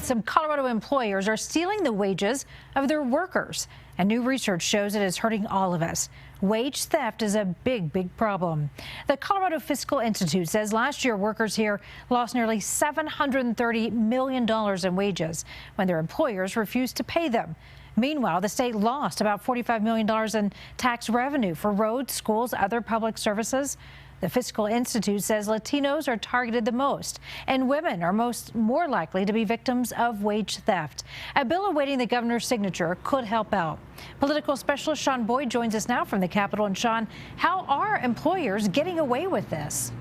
some Colorado employers are stealing the wages of their workers. And new research shows it is hurting all of us. Wage theft is a big problem. The Colorado Fiscal Institute says last year workers here lost nearly $730 million in wages when their employers refused to pay them. Meanwhile, the state lost about $45 million in tax revenue for roads, schools, other public services. The Fiscal Institute says Latinos are targeted the most, and women are more likely to be victims of wage theft. A bill awaiting the governor's signature could help out. Political specialist Sean Boyd joins us now from the Capitol. And Sean, how are employers getting away with this?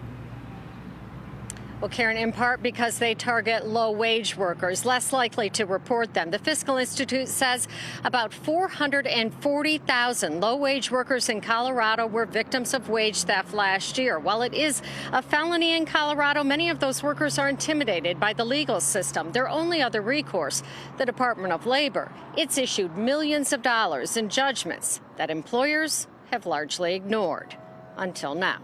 Well, Karen, in part because they target low-wage workers, less likely to report them. The Fiscal Institute says about 440,000 low-wage workers in Colorado were victims of wage theft last year. While it is a felony in Colorado, many of those workers are intimidated by the legal system. Their only other recourse, the Department of Labor. It's issued millions of dollars in judgments that employers have largely ignored until now.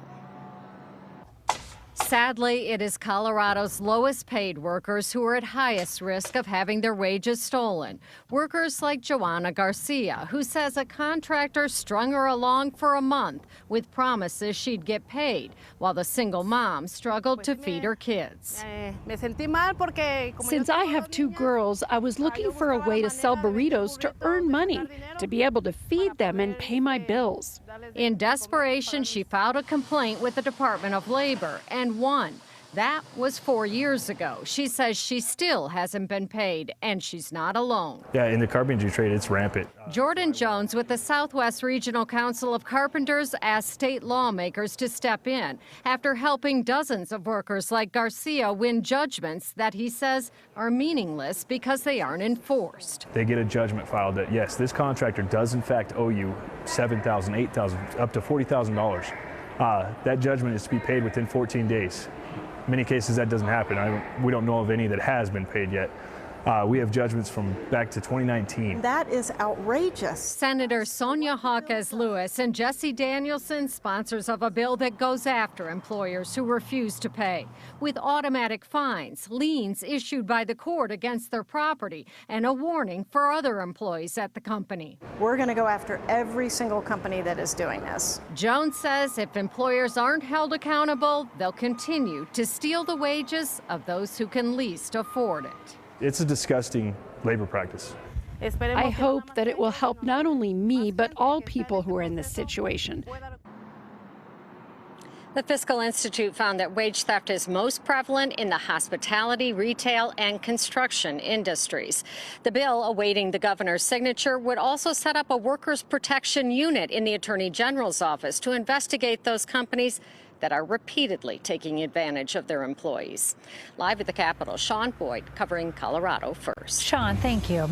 Sadly, it is Colorado's lowest paid workers who are at highest risk of having their wages stolen. Workers like Joanna Garcia, who says a contractor strung her along for a month with promises she'd get paid, while the single mom struggled to feed her kids. Since I have two girls, I was looking for a way to sell burritos to earn money, to be able to feed them and pay my bills. In desperation, she filed a complaint with the Department of Labor and won. That was 4 years ago. She says she still hasn't been paid, and she's not alone. Yeah, in the carpentry trade, it's rampant. Jordan Jones with the Southwest Regional Council of Carpenters asked state lawmakers to step in after helping dozens of workers like Garcia win judgments that he says are meaningless because they aren't enforced. They get a judgment filed that, yes, this contractor does in fact owe you $7,000, $8,000, up to $40,000. That judgment is to be paid within 14 days. In many cases, that doesn't happen. We don't know of any that has been paid yet. We have judgments from back to 2019. That is outrageous. Senator Sonia Hawkes Lewis and Jesse Danielson, sponsors of a bill that goes after employers who refuse to pay, with automatic fines, liens issued by the court against their property, and a warning for other employees at the company. We're going to go after every single company that is doing this. Jones says if employers aren't held accountable, they'll continue to steal the wages of those who can least afford it. It's a disgusting labor practice. I hope that it will help not only me, but all people who are in this situation. The Fiscal Institute found that wage theft is most prevalent in the hospitality, retail, and construction industries. The bill awaiting the governor's signature would also set up a workers' protection unit in the Attorney General's office to investigate those companies that are repeatedly taking advantage of their employees. Live at the Capitol, Sean Boyd covering Colorado First. Sean, thank you.